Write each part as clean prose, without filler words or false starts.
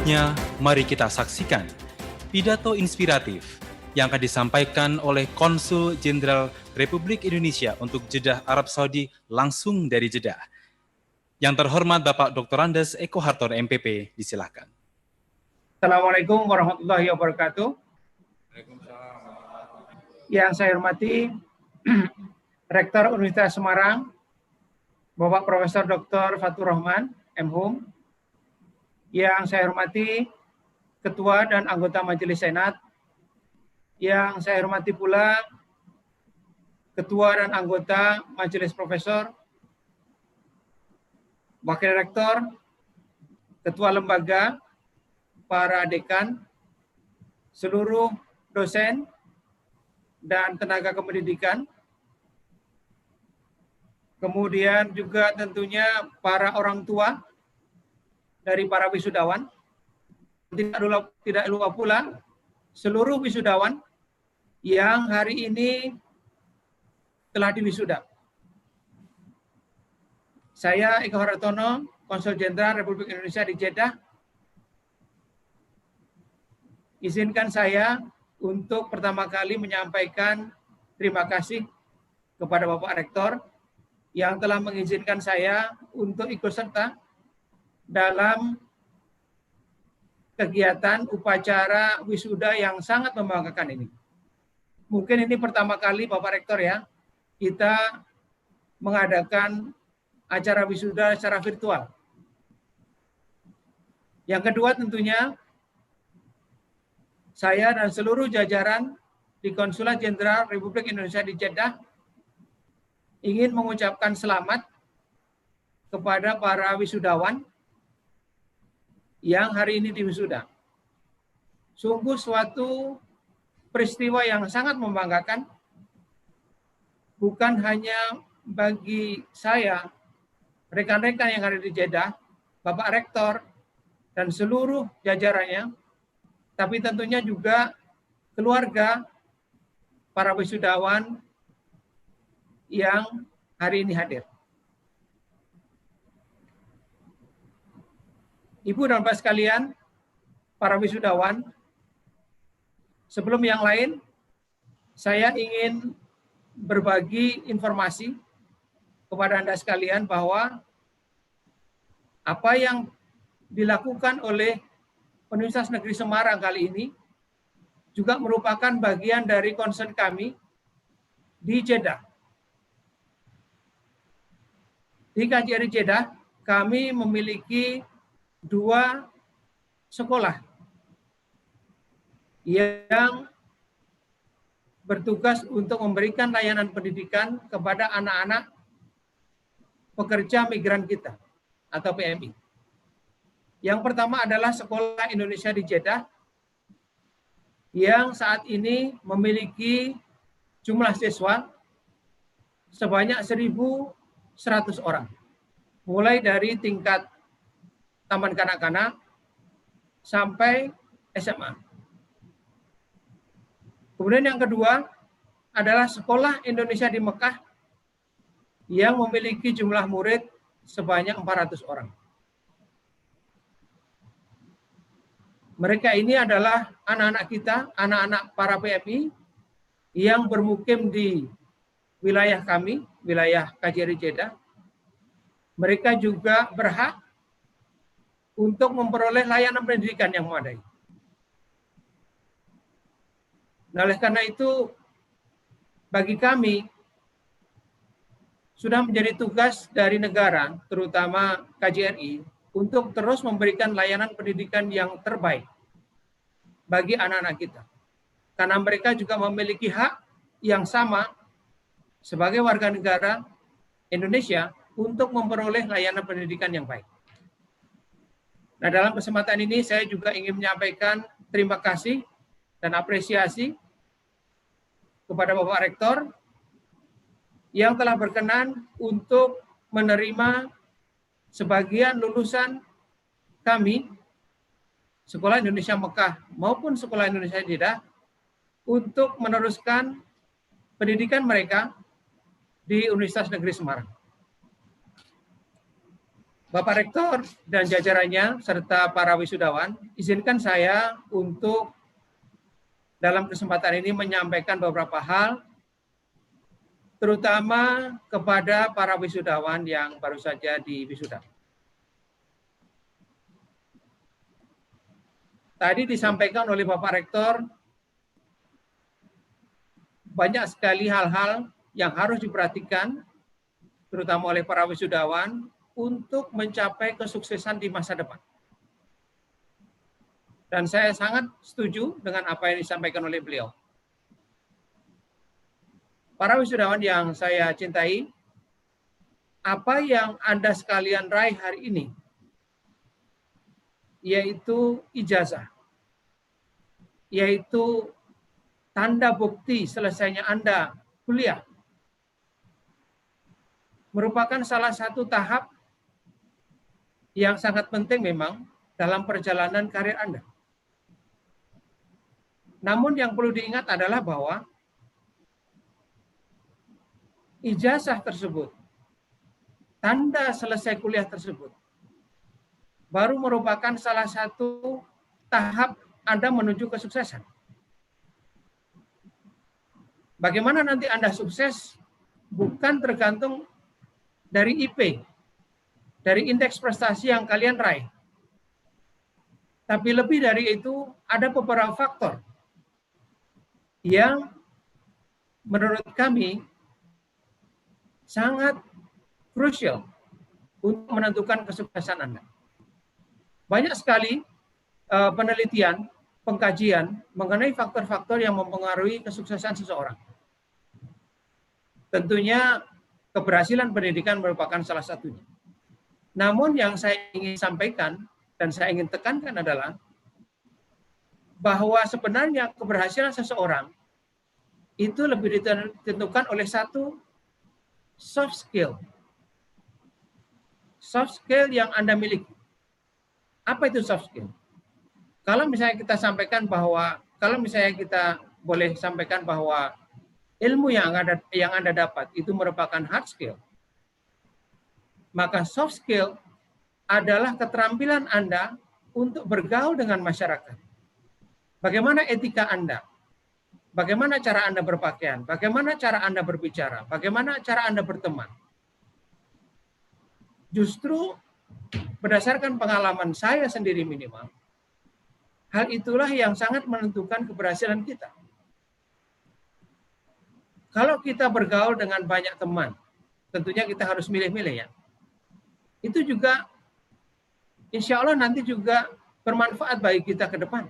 Selanjutnya, mari kita saksikan pidato inspiratif yang akan disampaikan oleh Konsul Jenderal Republik Indonesia untuk Jeddah Arab Saudi langsung dari Jeddah. Yang terhormat Bapak Dr. Andes Eko Hartono MPP, disilakan. Assalamualaikum warahmatullahi wabarakatuh. Yang saya hormati Rektor Universitas Semarang, Bapak Profesor Dr. Fathur Rahman, MHum. Yang saya hormati Ketua dan anggota Majelis Senat. Yang saya hormati pula Ketua dan anggota Majelis Profesor, Wakil Rektor, Ketua Lembaga, para dekan, seluruh dosen, dan tenaga kependidikan, kemudian juga tentunya para orang tua dari para wisudawan, tidak lupa pula seluruh wisudawan yang hari ini telah diwisuda. Saya Eko Hartono, Konsul Jenderal Republik Indonesia di Jeddah. Izinkan saya untuk pertama kali menyampaikan terima kasih kepada Bapak Rektor yang telah mengizinkan saya untuk ikut serta dalam kegiatan upacara wisuda yang sangat membanggakan ini. Mungkin ini pertama kali Bapak Rektor ya, kita mengadakan acara wisuda secara virtual. Yang kedua tentunya, saya dan seluruh jajaran di Konsulat Jenderal Republik Indonesia di Jeddah ingin mengucapkan selamat kepada para wisudawan yang hari ini diwisuda. Sungguh suatu peristiwa yang sangat membanggakan, bukan hanya bagi saya, rekan-rekan yang ada di Jeddah, Bapak Rektor, dan seluruh jajarannya, tapi tentunya juga keluarga para wisudawan yang hari ini hadir. Ibu dan Bapak sekalian, para wisudawan, sebelum yang lain, saya ingin berbagi informasi kepada Anda sekalian bahwa apa yang dilakukan oleh Universitas Negeri Semarang kali ini juga merupakan bagian dari concern kami di Jeddah. Di KJRI Jeddah, kami memiliki 2 sekolah yang bertugas untuk memberikan layanan pendidikan kepada anak-anak pekerja migran kita atau PMI. Yang pertama adalah Sekolah Indonesia di Jeddah yang saat ini memiliki jumlah siswa sebanyak 1.100 orang. Mulai dari tingkat taman kanak-kanak sampai SMA. Kemudian yang kedua adalah Sekolah Indonesia di Mekah yang memiliki jumlah murid sebanyak 400 orang. Mereka ini adalah anak-anak kita, anak-anak para PMI yang bermukim di wilayah kami, wilayah KJRI Jeddah. Mereka juga berhak untuk memperoleh layanan pendidikan yang memadai. Nah, oleh karena itu, bagi kami, sudah menjadi tugas dari negara, terutama KJRI, untuk terus memberikan layanan pendidikan yang terbaik bagi anak-anak kita. Karena mereka juga memiliki hak yang sama sebagai warga negara Indonesia untuk memperoleh layanan pendidikan yang baik. Nah, dalam kesempatan ini saya juga ingin menyampaikan terima kasih dan apresiasi kepada Bapak Rektor yang telah berkenan untuk menerima sebagian lulusan kami, Sekolah Indonesia Mekah maupun Sekolah Indonesia Jeddah, untuk meneruskan pendidikan mereka di Universitas Negeri Semarang. Bapak Rektor dan jajarannya serta para wisudawan, izinkan saya untuk dalam kesempatan ini menyampaikan beberapa hal, terutama kepada para wisudawan yang baru saja diwisuda. Tadi disampaikan oleh Bapak Rektor, banyak sekali hal-hal yang harus diperhatikan, terutama oleh para wisudawan, untuk mencapai kesuksesan di masa depan. Dan saya sangat setuju dengan apa yang disampaikan oleh beliau. Para wisudawan yang saya cintai, apa yang Anda sekalian raih hari ini, yaitu ijazah, yaitu tanda bukti selesainya Anda kuliah, merupakan salah satu tahap yang sangat penting memang dalam perjalanan karir Anda. Namun yang perlu diingat adalah bahwa ijazah tersebut, tanda selesai kuliah tersebut, baru merupakan salah satu tahap Anda menuju kesuksesan. Bagaimana nanti Anda sukses bukan tergantung dari IP, dari indeks prestasi yang kalian raih. Tapi lebih dari itu, ada beberapa faktor yang menurut kami sangat krusial untuk menentukan kesuksesan Anda. Banyak sekali penelitian, pengkajian mengenai faktor-faktor yang mempengaruhi kesuksesan seseorang. Tentunya keberhasilan pendidikan merupakan salah satunya. Namun yang saya ingin sampaikan dan saya ingin tekankan adalah bahwa sebenarnya keberhasilan seseorang itu lebih ditentukan oleh satu soft skill. Soft skill yang Anda miliki. Apa itu soft skill? Kalau misalnya kita sampaikan bahwa, kalau misalnya kita boleh sampaikan bahwa ilmu yang Anda dapat itu merupakan hard skill, maka soft skill adalah keterampilan Anda untuk bergaul dengan masyarakat. Bagaimana etika Anda? Bagaimana cara Anda berpakaian? Bagaimana cara Anda berbicara? Bagaimana cara Anda berteman? Justru berdasarkan pengalaman saya sendiri minimal, hal itulah yang sangat menentukan keberhasilan kita. Kalau kita bergaul dengan banyak teman, tentunya kita harus milih-milih ya. Itu juga insya Allah nanti juga bermanfaat bagi kita ke depan.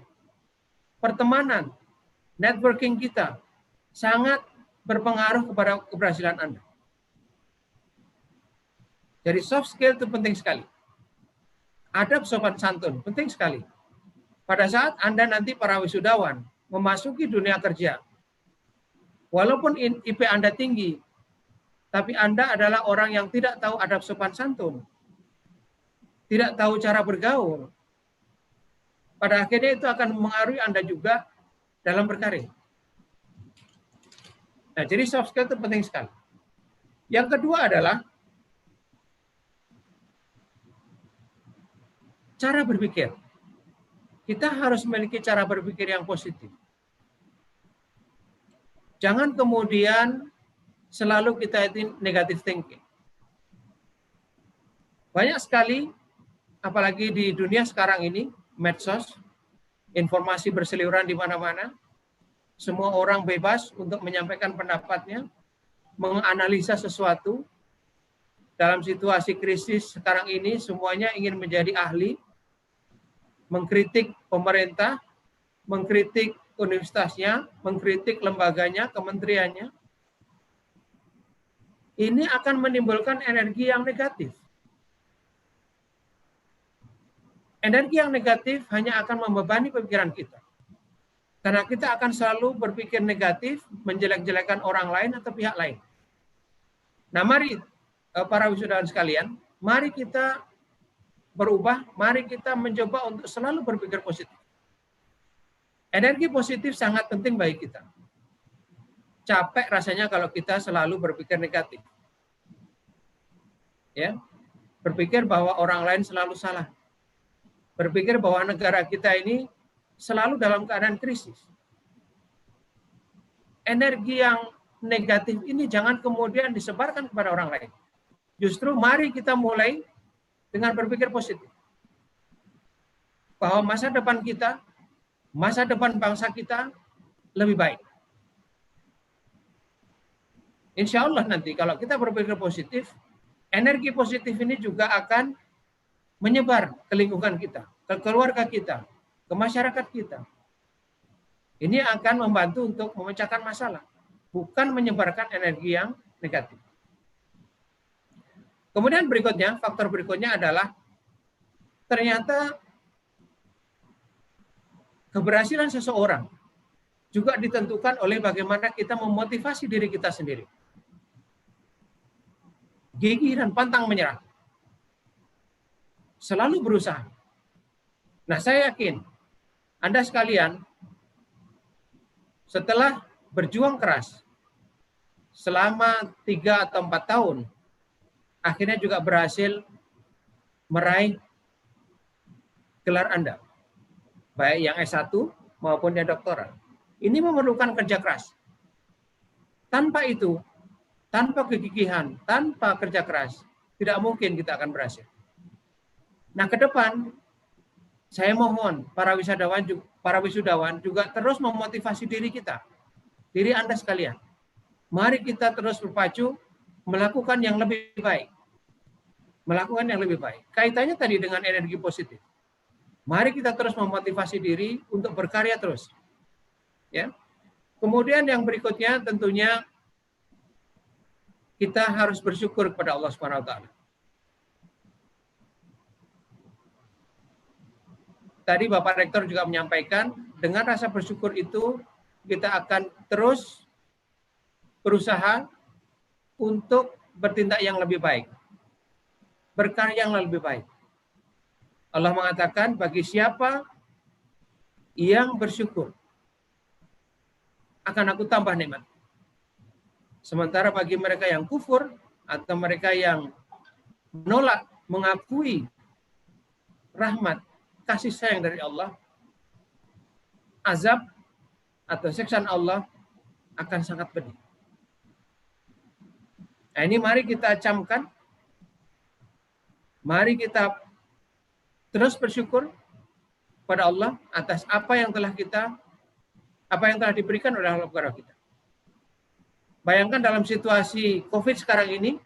Pertemanan, networking kita sangat berpengaruh kepada keberhasilan Anda. Jadi soft skill itu penting sekali. Adab sopan santun, penting sekali. Pada saat Anda nanti para wisudawan memasuki dunia kerja, walaupun IP Anda tinggi, tapi Anda adalah orang yang tidak tahu adab sopan santun, tidak tahu cara bergaul, pada akhirnya itu akan mempengaruhi Anda juga dalam berkarir. Nah, jadi soft skill itu penting sekali. Yang kedua adalah cara berpikir. Kita harus memiliki cara berpikir yang positif. Jangan kemudian selalu kita itu negative thinking. Banyak sekali, apalagi di dunia sekarang ini, medsos, informasi berseliweran di mana-mana, semua orang bebas untuk menyampaikan pendapatnya, menganalisa sesuatu. Dalam situasi krisis sekarang ini, semuanya ingin menjadi ahli, mengkritik pemerintah, mengkritik universitasnya, mengkritik lembaganya, kementeriannya. Ini akan menimbulkan energi yang negatif. Energi yang negatif hanya akan membebani pikiran kita. Karena kita akan selalu berpikir negatif, menjelek-jelekan orang lain atau pihak lain. Nah, mari para wisudawan sekalian, mari kita berubah, mari kita mencoba untuk selalu berpikir positif. Energi positif sangat penting bagi kita. Capek rasanya kalau kita selalu berpikir negatif. Ya. berpikir bahwa orang lain selalu salah, berpikir bahwa negara kita ini selalu dalam keadaan krisis. Energi yang negatif ini jangan kemudian disebarkan kepada orang lain. Justru mari kita mulai dengan berpikir positif. Bahwa masa depan kita, masa depan bangsa kita lebih baik. Insya Allah nanti kalau kita berpikir positif, energi positif ini juga akan menyebar ke lingkungan kita, ke keluarga kita, ke masyarakat kita. Ini akan membantu untuk memecahkan masalah, bukan menyebarkan energi yang negatif. Kemudian berikutnya, faktor berikutnya adalah ternyata keberhasilan seseorang juga ditentukan oleh bagaimana kita memotivasi diri kita sendiri. Gigih dan pantang menyerah. Selalu berusaha. Nah, saya yakin Anda sekalian setelah berjuang keras selama 3 atau 4 tahun, akhirnya juga berhasil meraih gelar Anda. Baik yang S1 maupun yang doktoral. Ini memerlukan kerja keras. Tanpa itu, tanpa kegigihan, tanpa kerja keras, tidak mungkin kita akan berhasil. Nah, ke depan, saya mohon para wisudawan juga terus memotivasi diri kita, diri Anda sekalian. Mari kita terus berpacu melakukan yang lebih baik. Melakukan yang lebih baik. Kaitannya tadi dengan energi positif. Mari kita terus memotivasi diri untuk berkarya terus. Ya. Kemudian yang berikutnya tentunya kita harus bersyukur kepada Allah Subhanahu wa taala. Tadi Bapak Rektor juga menyampaikan, dengan rasa bersyukur itu kita akan terus berusaha untuk bertindak yang lebih baik. Berkarya yang lebih baik. Allah mengatakan bagi siapa yang bersyukur akan aku tambah nikmat. Sementara bagi mereka yang kufur atau mereka yang menolak mengakui rahmat kasih sayang dari Allah, azab atau siksaan Allah akan sangat pedih. Nah, ini mari kita camkan, mari kita terus bersyukur pada Allah atas apa yang telah diberikan oleh Allah kepada kita. Bayangkan dalam situasi COVID sekarang ini,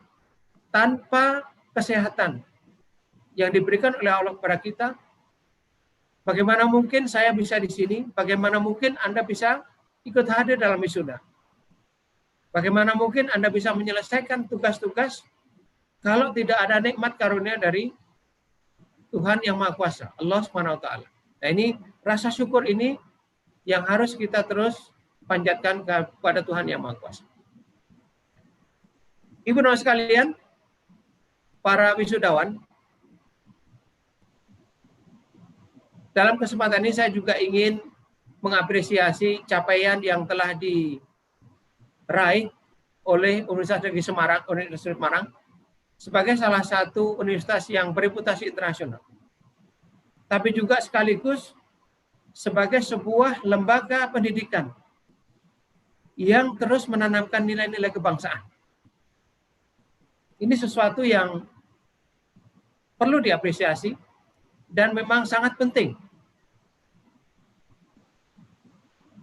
tanpa kesehatan yang diberikan oleh Allah kepada kita, bagaimana mungkin saya bisa di sini? Bagaimana mungkin Anda bisa ikut hadir dalam wisuda? Bagaimana mungkin Anda bisa menyelesaikan tugas-tugas kalau tidak ada nikmat karunia dari Tuhan yang Maha Kuasa, Allah Subhanahu wa taala. Nah, ini rasa syukur ini yang harus kita terus panjatkan kepada Tuhan yang Maha Kuasa. Ibu-ibu sekalian, para wisudawan, dalam kesempatan ini saya juga ingin mengapresiasi capaian yang telah diraih oleh Universitas Negeri Semarang, Universitas Semarang, sebagai salah satu universitas yang bereputasi internasional. Tapi juga sekaligus sebagai sebuah lembaga pendidikan yang terus menanamkan nilai-nilai kebangsaan. Ini sesuatu yang perlu diapresiasi dan memang sangat penting.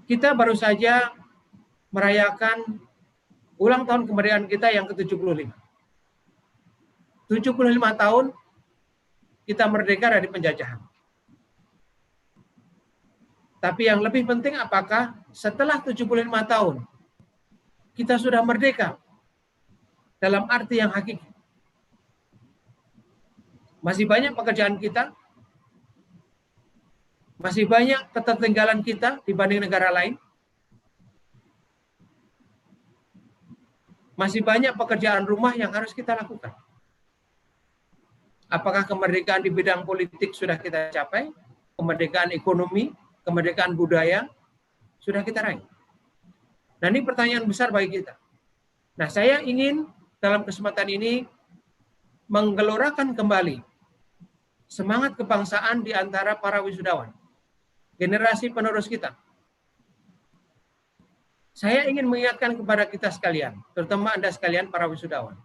Kita baru saja merayakan ulang tahun kemerdekaan kita yang ke-75. 75 tahun kita merdeka dari penjajahan. Tapi yang lebih penting apakah setelah 75 tahun kita sudah merdeka dalam arti yang hakiki. Masih banyak pekerjaan kita, masih banyak ketertinggalan kita dibanding negara lain. Masih banyak pekerjaan rumah yang harus kita lakukan. Apakah kemerdekaan di bidang politik sudah kita capai? Kemerdekaan ekonomi, kemerdekaan budaya, sudah kita raih. Nah, ini pertanyaan besar bagi kita. Nah, saya ingin dalam kesempatan ini menggelorakan kembali semangat kebangsaan di antara para wisudawan, generasi penerus kita. Saya ingin mengingatkan kepada kita sekalian, terutama Anda sekalian para wisudawan,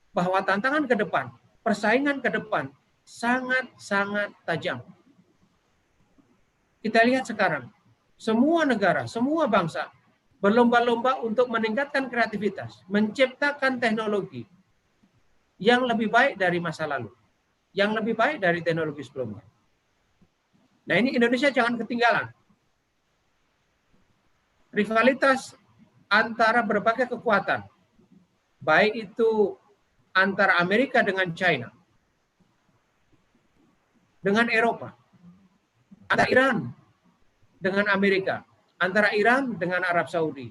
bahwa tantangan ke depan, persaingan ke depan sangat-sangat tajam. Kita lihat sekarang, semua negara, semua bangsa berlomba-lomba untuk meningkatkan kreativitas, menciptakan teknologi yang lebih baik dari masa lalu, yang lebih baik dari teknologi sebelumnya. Nah, ini Indonesia jangan ketinggalan. Rivalitas antara berbagai kekuatan, baik itu antara Amerika dengan China, dengan Eropa, antara Iran dengan Amerika, antara Iran dengan Arab Saudi,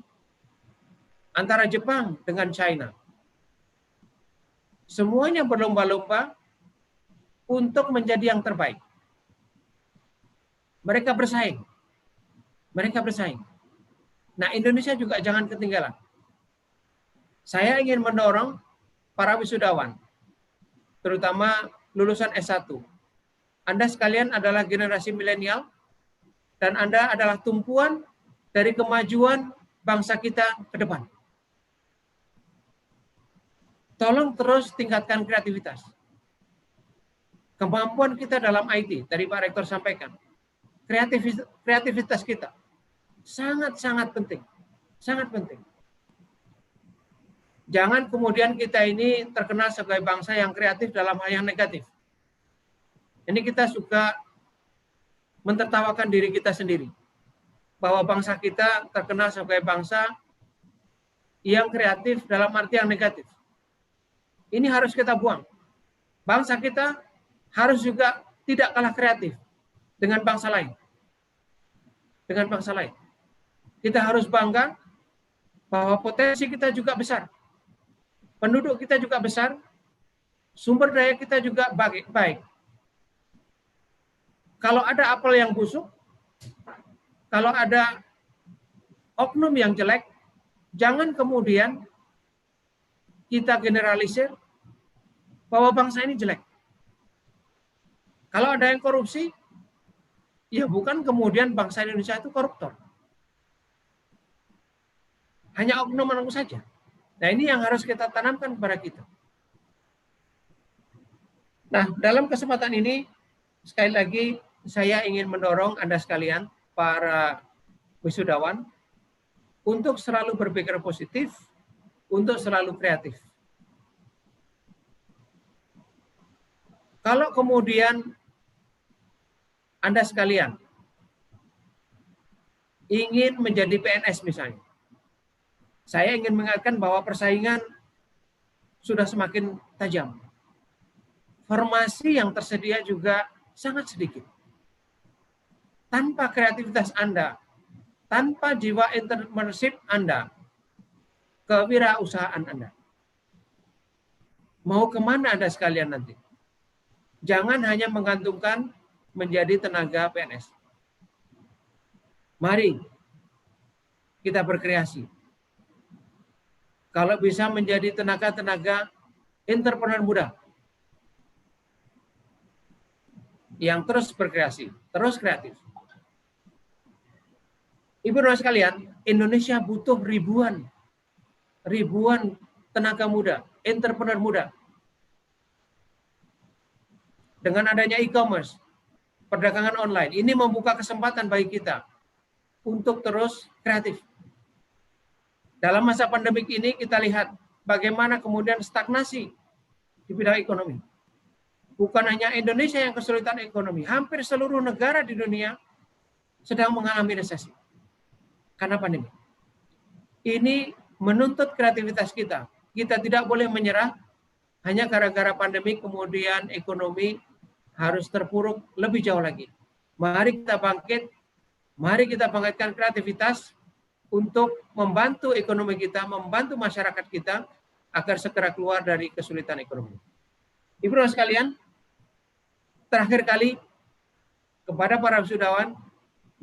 antara Jepang dengan China. Semuanya berlomba-lomba untuk menjadi yang terbaik. Mereka bersaing. Mereka bersaing. Nah, Indonesia juga jangan ketinggalan. Saya ingin mendorong para wisudawan, terutama lulusan S1. Anda sekalian adalah generasi milenial, dan Anda adalah tumpuan dari kemajuan bangsa kita ke depan. Tolong terus tingkatkan kreativitas. Kemampuan kita dalam IT, tadi Pak Rektor sampaikan, kreativitas kita sangat-sangat penting. Sangat penting. Jangan kemudian kita ini terkenal sebagai bangsa yang kreatif dalam hal yang negatif. Ini kita suka mentertawakan diri kita sendiri. Bahwa bangsa kita terkenal sebagai bangsa yang kreatif dalam arti yang negatif. Ini harus kita buang. Bangsa kita harus juga tidak kalah kreatif dengan bangsa lain. Dengan bangsa lain. Kita harus bangga bahwa potensi kita juga besar. Penduduk kita juga besar. Sumber daya kita juga baik. Kalau ada apel yang busuk, kalau ada oknum yang jelek, jangan kemudian kita generalisir bahwa bangsa ini jelek. Kalau ada yang korupsi, ya bukan kemudian bangsa Indonesia itu koruptor. Hanya oknum-oknum saja. Nah, ini yang harus kita tanamkan kepada kita. Nah, dalam kesempatan ini, sekali lagi saya ingin mendorong Anda sekalian, para wisudawan, untuk selalu berpikir positif, untuk selalu kreatif. Kalau kemudian Anda sekalian ingin menjadi PNS misalnya, saya ingin mengingatkan bahwa persaingan sudah semakin tajam. Formasi yang tersedia juga sangat sedikit. Tanpa kreativitas Anda, tanpa jiwa entrepreneurship Anda, kewirausahaan Anda, mau kemana Anda sekalian nanti? Jangan hanya menggantungkan menjadi tenaga PNS. Mari kita berkreasi. Kalau bisa menjadi tenaga-tenaga entrepreneur muda yang terus berkreasi, terus kreatif. Ibu-ibu sekalian, Indonesia butuh ribuan tenaga muda, entrepreneur muda. Dengan adanya e-commerce, perdagangan online, ini membuka kesempatan bagi kita untuk terus kreatif. Dalam masa pandemik ini kita lihat bagaimana kemudian stagnasi di bidang ekonomi. Bukan hanya Indonesia yang kesulitan ekonomi, hampir seluruh negara di dunia sedang mengalami resesi karena pandemi. Ini menuntut kreativitas kita. Kita tidak boleh menyerah hanya gara-gara pandemi kemudian ekonomi harus terpuruk lebih jauh lagi. Mari kita bangkit, mari kita bangkitkan kreativitas untuk membantu ekonomi kita, membantu masyarakat kita agar segera keluar dari kesulitan ekonomi. Ibu-ibu sekalian, terakhir kali kepada para wisudawan,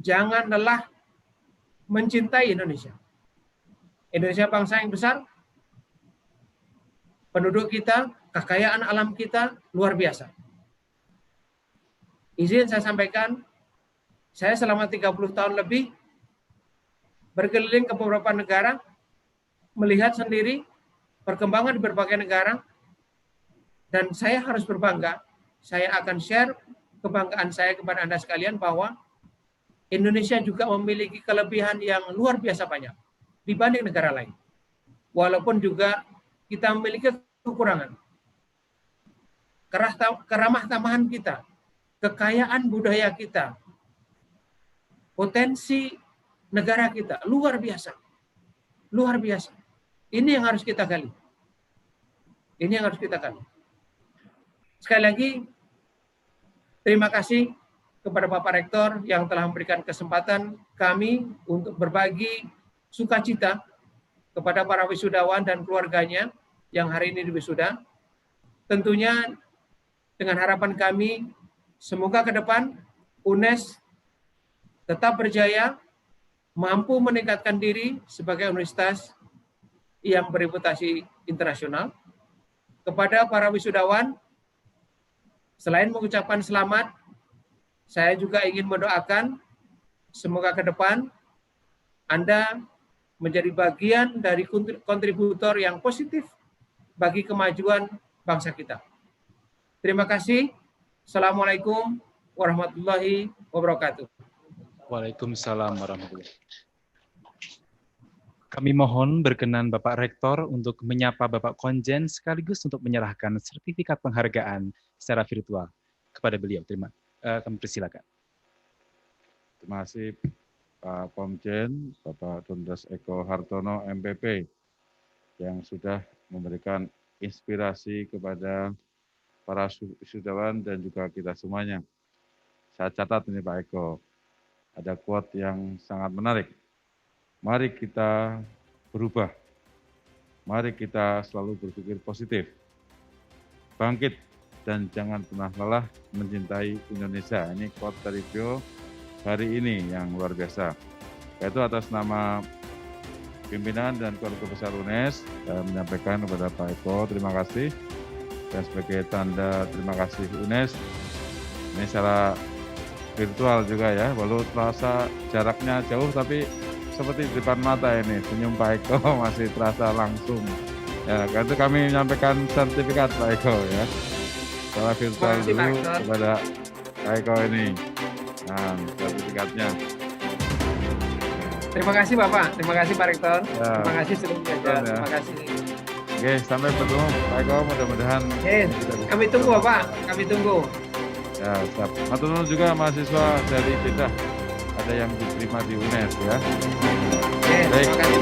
jangan lelah mencintai Indonesia. Indonesia bangsa yang besar, penduduk kita kekayaan alam kita luar biasa. Izin saya sampaikan, saya selama 30 tahun lebih berkeliling ke beberapa negara, melihat sendiri perkembangan di berbagai negara, dan saya harus berbangga. Saya akan share kebanggaan saya kepada Anda sekalian bahwa Indonesia juga memiliki kelebihan yang luar biasa banyak dibanding negara lain. Walaupun juga kita memiliki kekurangan. Keramah tamahan kita, kekayaan budaya kita, potensi negara kita luar biasa. Luar biasa. Ini yang harus kita gali. Ini yang harus kita gali. Sekali lagi, terima kasih kepada Bapak Rektor yang telah memberikan kesempatan kami untuk berbagi sukacita kepada para wisudawan dan keluarganya yang hari ini diwisuda. Tentunya dengan harapan kami, semoga ke depan UNES tetap berjaya, mampu meningkatkan diri sebagai universitas yang bereputasi internasional. Kepada para wisudawan, selain mengucapkan selamat, saya juga ingin mendoakan semoga ke depan Anda menjadi bagian dari kontributor yang positif bagi kemajuan bangsa kita. Terima kasih. Assalamualaikum warahmatullahi wabarakatuh. Waalaikumsalam warahmatullahi wabarakatuh. Kami mohon berkenan Bapak Rektor untuk menyapa Bapak Konjen sekaligus untuk menyerahkan sertifikat penghargaan secara virtual kepada beliau. Kami persilakan. Terima kasih Pak Komjen, Bapak Dondes Eko Hartono, MPP, yang sudah memberikan inspirasi kepada para wisudawan dan juga kita semuanya. Saya catat ini Pak Eko, ada quote yang sangat menarik. Mari kita berubah, mari kita selalu berpikir positif, bangkit dan jangan pernah lelah mencintai Indonesia. Ini quote dari beliau hari ini yang luar biasa. Yaitu atas nama pimpinan dan keluarga besar UNES, saya menyampaikan kepada Pak Eko terima kasih, dan sebagai tanda terima kasih UNES, ini secara virtual juga ya, walau terasa jaraknya jauh tapi seperti di depan mata ini, senyum Pak Eko masih terasa langsung. Ya, karena itu kami menyampaikan sertifikat Pak Eko ya. Secara virtual dulu kepada Pak Eko ini. Nah, sertifikatnya. Terima kasih Bapak, terima kasih Pak Rektor. Ya. Terima kasih sebelumnya. Ya. Terima kasih. Oke, sampai bertemu Pak Eko, mudah-mudahan. Kami tunggu Bapak, kami tunggu. Ya, siap. Matur nuwun juga mahasiswa dari BEDA. Ada yang diterima di UNES ya. Baik. Terima kasih